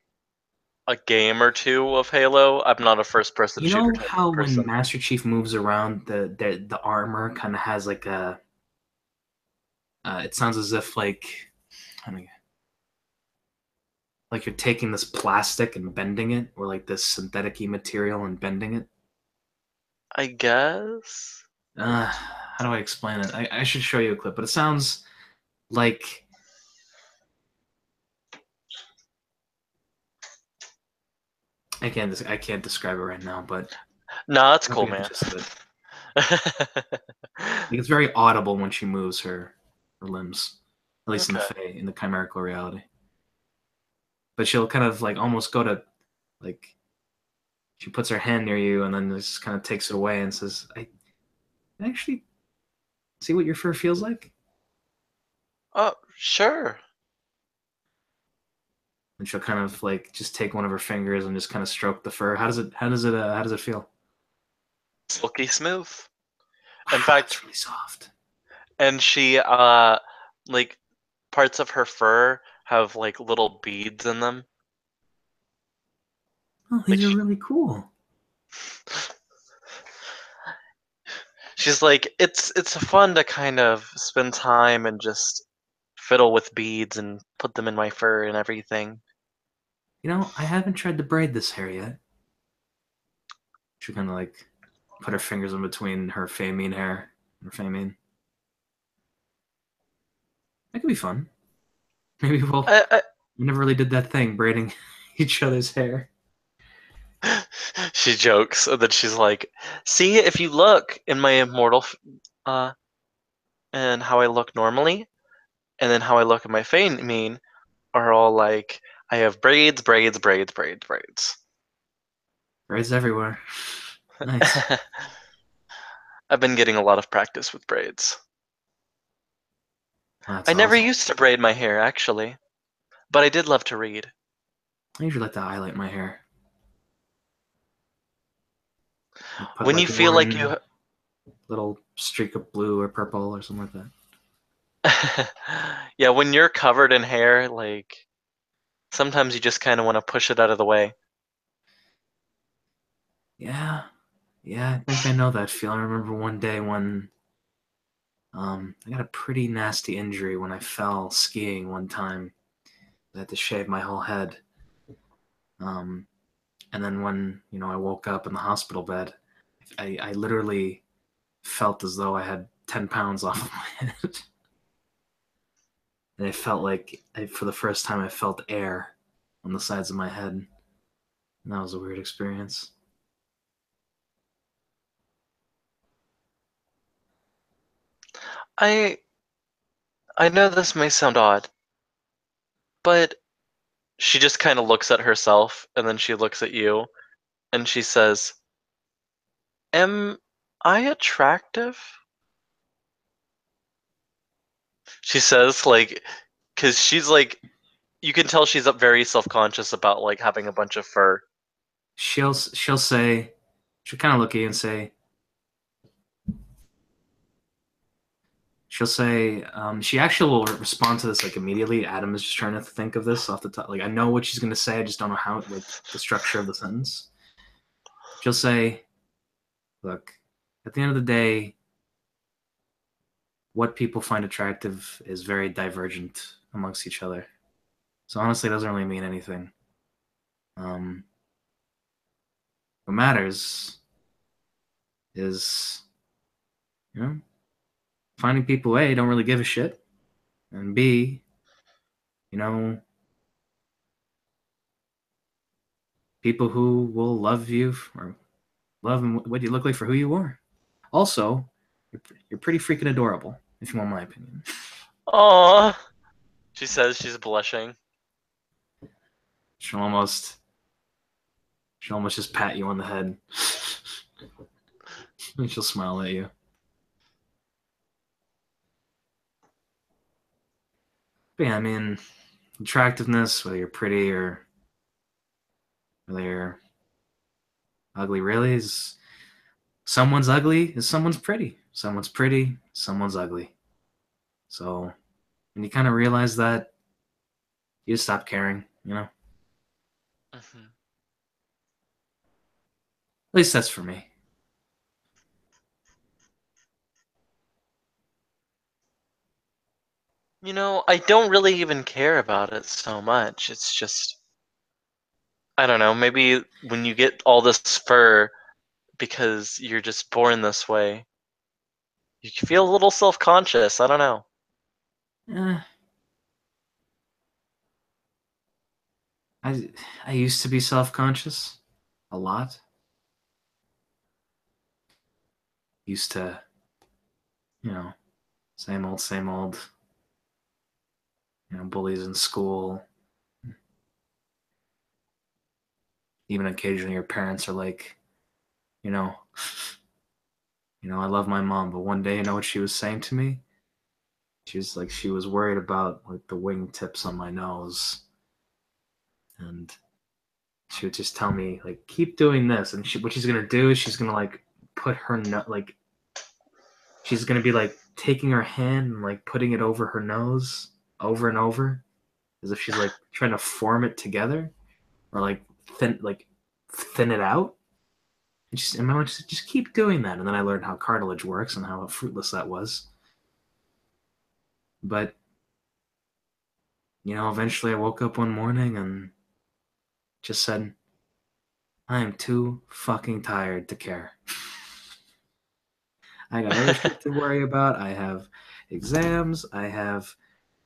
a game or two of Halo. I'm not a first-person You shooter know type how of when person. Master Chief moves around, the armor kind of has like a, it sounds as if I don't know, like you're taking this plastic and bending it, or like this synthetic material and bending it. I guess. How do I explain it? I should show you a clip, but it sounds like I can't describe it right now, but Nah, it's I hope cool, you get the man. gist of it. Like, it's very audible when she moves her limbs, at least in the Okay. in the chimerical reality. But she'll kind of like almost go to like she puts her hand near you and then just kind of takes it away and says, "I actually see what your fur feels like." Oh, sure. And she'll kind of like just take one of her fingers and just kind of stroke the fur. How does it feel? Silky smooth. In Wow, fact, that's really soft. and she like parts of her fur have like little beads in them. Oh, Like these are really cool. she's like it's fun to kind of spend time and just fiddle with beads and put them in my fur and everything. You know, I haven't tried to braid this hair yet. She kind of like put her fingers in between her famine hair and her famine. That could be fun. Maybe I, we never really did that thing, braiding each other's hair. she jokes and then she's like, "See, if you look in my immortal and how I look normally, and then how I look in my famine are all like I have braids, braids, braids, braids, braids." Braids everywhere. Nice. I've been getting a lot of practice with braids. That's I never awesome. used to braid my hair actually, but I did love to read. I usually like to highlight my hair. Like put When you like feel like you one little streak of blue or purple or something like that. yeah, when you're covered in hair, like sometimes you just kind of want to push it out of the way. Yeah, yeah, I think I know that feel. I remember one day when I got a pretty nasty injury when I fell skiing one time. I had to shave my whole head. Um, and then when I woke up in the hospital bed, I literally felt as though I had 10 pounds off of my head, and it felt like for the first time I felt air on the sides of my head. And that was a weird experience. I I know this may sound odd, but she just kind of looks at herself and then she looks at you and she says, "Am I attractive?" She says like cuz she's like you can tell she's very self-conscious about like having a bunch of fur. She'll say, she'll kind of look at you and say, she'll say, she actually will respond to this like immediately. Adam is just trying to think of this off the top. Like I know what she's gonna say, I just don't know how, like the structure of the sentence. She'll say, "Look, at the end of the day, what people find attractive is very divergent amongst each other. So honestly, it doesn't really mean anything. Um, what matters is, you know, finding people A don't really give a shit, and B, you know, people who will love you or love and what you look like for who you are. Also, you're pretty freaking adorable, if you want my opinion." Aww. She says she's blushing. She'll almost, she'll almost just pat you on the head, and she'll smile at you. But yeah, I mean, attractiveness, whether you're pretty or whether you're ugly, really is someone's ugly is someone's pretty. Someone's pretty, someone's ugly. So when you kind of realize that, you just stop caring, you know? At Mhm. least that's for me. You know, I don't really even care about it so much. It's just I don't know, maybe when you get all this fur because you're just born this way, you feel a little self-conscious. I don't know. Eh, I I used to be self conscious. a lot. Used to, you know, same old, bullies in school. Even occasionally your parents are like, you know, I love my mom, but one day, you know what she was saying to me? She was like, she was worried about like the wingtips on my nose, and she would just tell me like, keep doing this, and what she's gonna do is she's gonna like put her like she's gonna be like taking her hand and like putting it over her nose over and over, as if she's like trying to form it together or thin it out. And my mom just keep doing that, and then I learned how cartilage works and how fruitless that was. But eventually I woke up one morning and just said, I am too fucking tired to care. I got other shit to worry about. I have exams. I have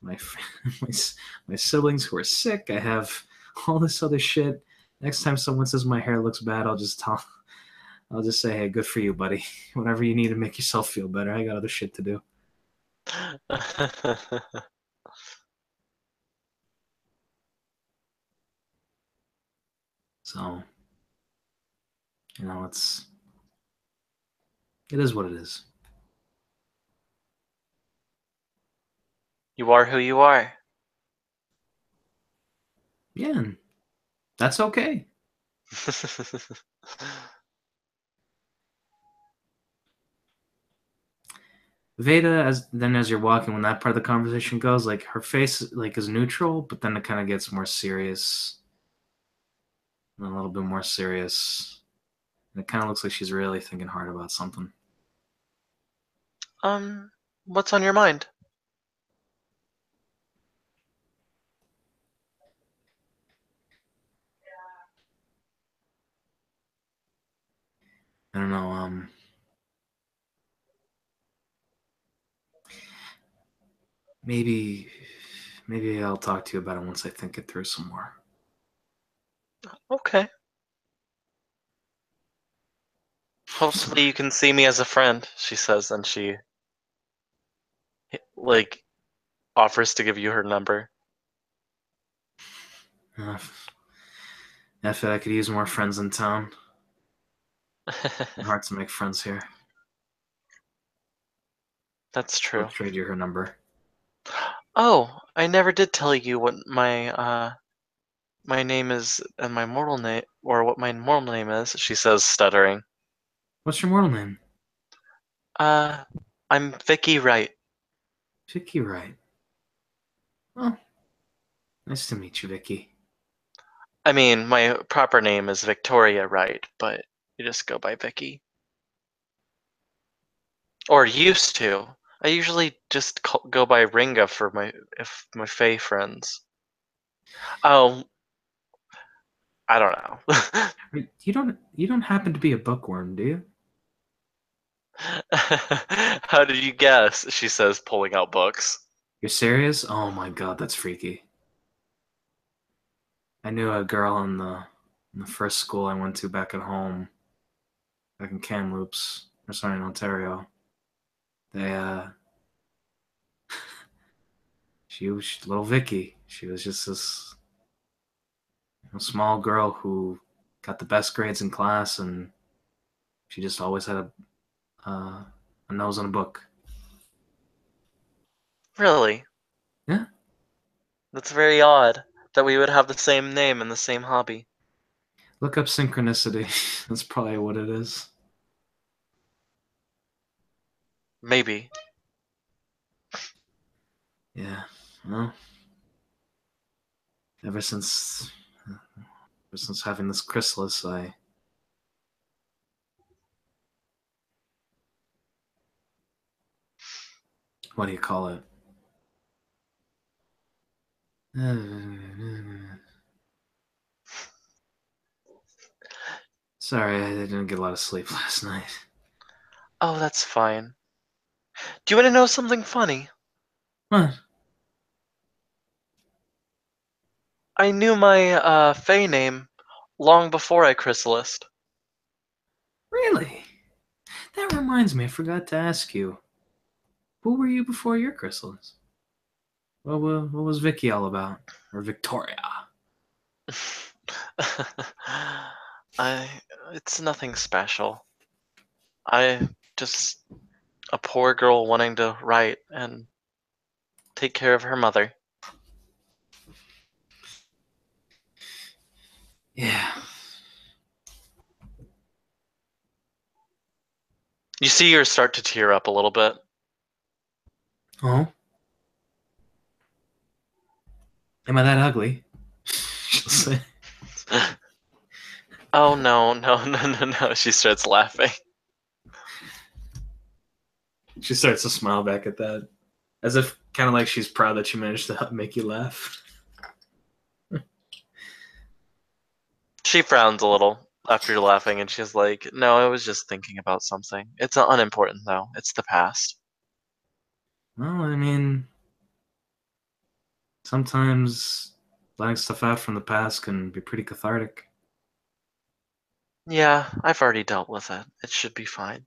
my my, my siblings who are sick. I have all this other shit. Next time someone says my hair looks bad, I'll just say, hey, good for you, buddy. Whatever you need to make yourself feel better. I got other shit to do. So, it is what it is. You are who you are. Yeah, and that's okay. Veda, as you're walking, when that part of the conversation goes, like her face like is neutral, but then it kind of gets more serious, and a little bit more serious, and it kind of looks like she's really thinking hard about something. What's on your mind? I don't know. Maybe, maybe I'll talk to you about it once I think it through some more. Okay. Hopefully you can see me as a friend, she says, and she like offers to give you her number. Uh, I feel I could use more friends in town. Hard to make friends here. That's I'll true. trade you her number. Oh, I never did tell you what my name is and my mortal name, or what my mortal name is, she says, stuttering. What's your mortal name? Uh, I'm Vicky Wright. Vicky Wright. Oh, nice to meet you, Vicky. I mean, my proper name is Victoria Wright, but you just go by Vicky. Or used to. I usually just go by Ringa for my Fae friends. Oh, I don't know. Wait, you don't happen to be a bookworm, do you? How did you guess? She says, pulling out books. You're serious? Oh my god, that's freaky. I knew a girl in the first school I went to back at home, back in Kamloops, or sorry, in Ontario. They she was little Vicky. She was just this small girl who got the best grades in class, and she just always had a nose on a book. Really? Yeah, That's very odd that we would have the same name and the same hobby. look up synchronicity. That's probably what it is. Maybe. Yeah. Well, ever since having this chrysalis, what do you call it? Sorry, I didn't get a lot of sleep last night. Oh, that's fine. Do you want to know something funny? What? I knew my Fae name long before I chrysalised. Really? That reminds me, I forgot to ask you. Who were you before your chrysalis? What was Vicky all about? Or Victoria? I it's nothing special. I just a poor girl wanting to write and take care of her mother. Yeah. You see her start to tear up a little bit. Oh? Am I that ugly? She'll say. Oh no, no, no, no, no. She starts laughing. She starts to smile back at that. As if kind of like she's proud that she managed to make you laugh. She frowns a little after laughing and she's like, "No, I was just thinking about something. It's unimportant though. It's the past." Well, I mean, sometimes letting stuff out from the past can be pretty cathartic. Yeah, I've already dealt with it. It should be fine.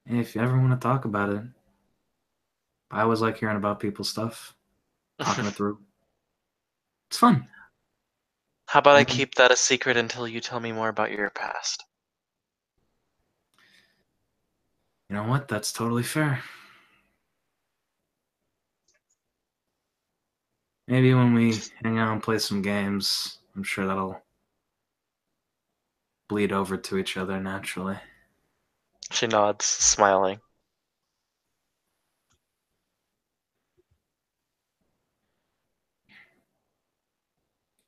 Hey, if you ever want to talk about it, I always like hearing about people's stuff, talking it through. It's fun. How about I And keep that a secret until you tell me more about your past? you know what? That's totally fair. Maybe when we hang out and play some games, I'm sure that'll bleed over to each other naturally. She nods, smiling.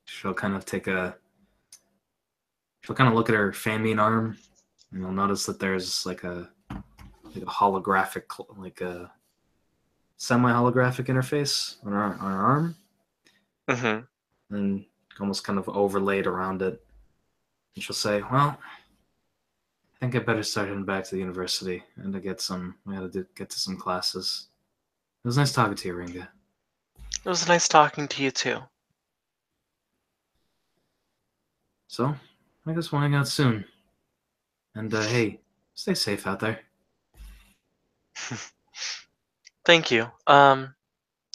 She'll kind of take a. She'll kind of look at her Famine arm, and you'll notice that there's like a holographic, like a semi-holographic interface on her arm, Mm-hmm. and almost kind of overlaid around it. And she'll say, "Well, I think I better start heading back to the university and to get some. We got to get to some classes. It was nice talking to you, Ringa. It was nice talking to you too. So, I guess we'll hang out soon. And hey, stay safe out there. Thank you. And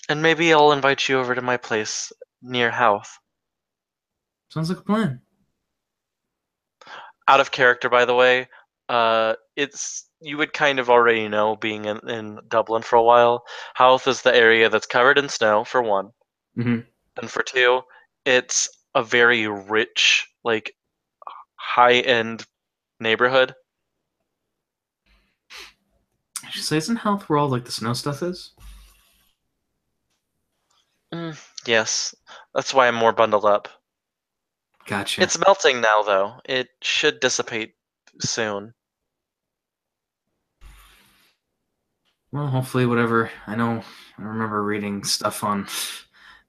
maybe I'll invite you over to my place near Houth. Sounds like a plan." Out of character, by the way. It's you would kind of already know, being in Dublin for a while. Houth is the area that's covered in snow, for one, Mm-hmm. and for two, it's a very rich, like high-end neighborhood. She says, "Isn't Health where all like the snow stuff is?" Mm, yes, that's why I'm more bundled up. Gotcha. It's melting now, though. It should dissipate soon. Well, hopefully, whatever. I know. I remember reading stuff on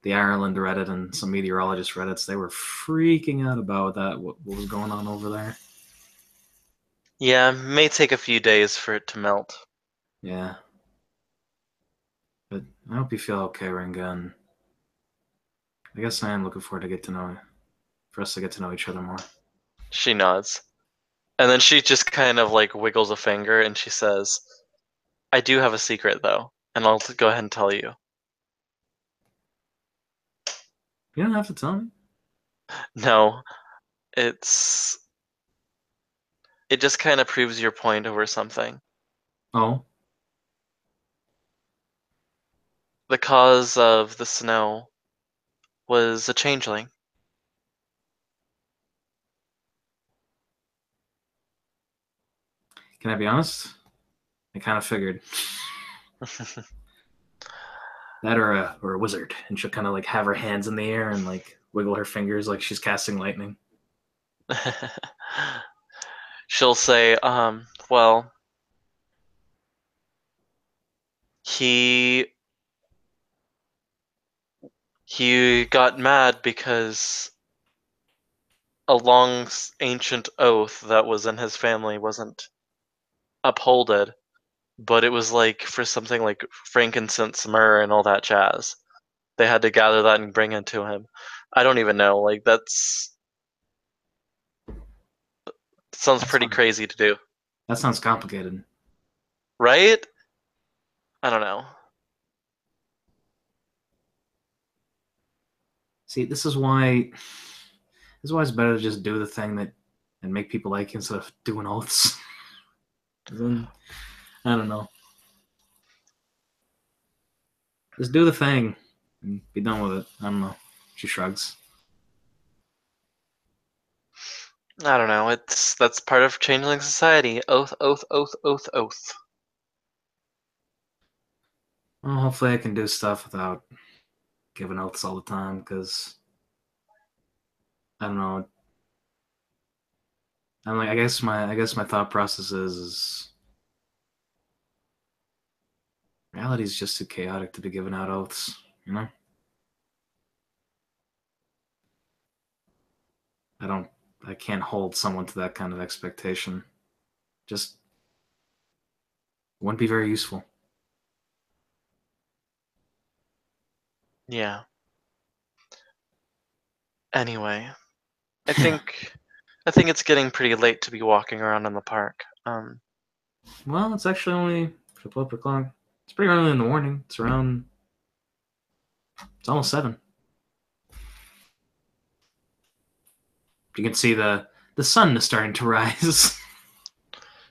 the Ireland Reddit and some meteorologist Reddits. They were freaking out about that. What was going on over there? Yeah, may take a few days for it to melt. Yeah, but I hope you feel okay, Ringa. And I guess I am looking forward to get to know for us to get to know each other more. She nods. And then she just kind of like wiggles a finger and she says, "I do have a secret though, and I'll go ahead and tell you." You don't have to tell me. No, it's it just kind of proves your point over something. Oh, The cause of the snow was a changeling. can I be honest? I kind of figured that, or a wizard, and she'll kind of like have her hands in the air and like wiggle her fingers like she's casting lightning. She'll say, well, he he got mad because a long ancient oath that was in his family wasn't upholded, but it was like for something like frankincense, myrrh, and all that jazz. They had to gather that and bring it to him. I don't even know. Like that's Sounds That pretty sounds, crazy to do, that sounds complicated. right? I don't know. See, this is why it's better to just do the thing that and make people like you instead of doing oaths. Then I don't know. Just do the thing and be done with it. I don't know. She shrugs. I don't know. That's part of changeling society. Oath, oath, oath, oath, oath. Well, hopefully I can do stuff without giving oaths all the time because I don't know. I'm like I guess my thought process is reality is just too chaotic to be giving out oaths. You know. I don't. I can't hold someone to that kind of expectation. Just wouldn't be very useful. Yeah. Anyway, I think I think it's getting pretty late to be walking around in the park. Well, it's actually only a couple o'clock. It's pretty early in the morning. It's around. It's almost 7. You can see the sun is starting to rise.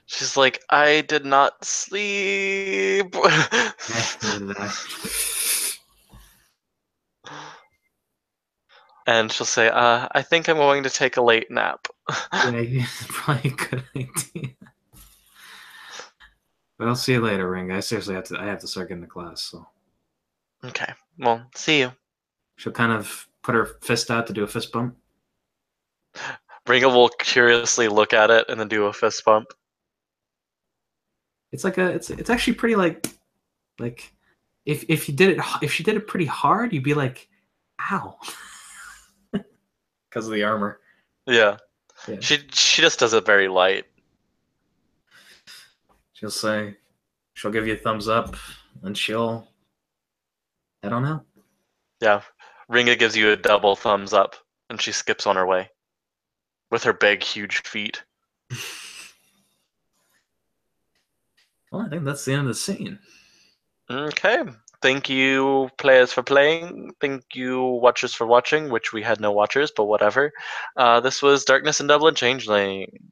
She's like, I did not sleep. Neither did I. And she'll say, I think I'm going to take a late nap. Yeah, probably a good idea. But I'll see you later, Ring. I seriously have to. I have to start getting to class. So Okay, well, see you. she'll kind of put her fist out to do a fist bump. Ringa will curiously look at it and then do a fist bump. It's like a. It's actually pretty like if you did it if she did it pretty hard, you'd be like, ow, because of the armor. Yeah, Yeah. she just does it very light. She'll say, she'll give you a thumbs up, and she'll. I don't know. Yeah, Ringa gives you a double thumbs up, and she skips on her way with her big, huge feet. Well, I think that's the end of the scene. Okay. Thank you, players, for playing. Thank you, watchers, for watching, which we had no watchers, but whatever. This was Darkness in Dublin Changeling.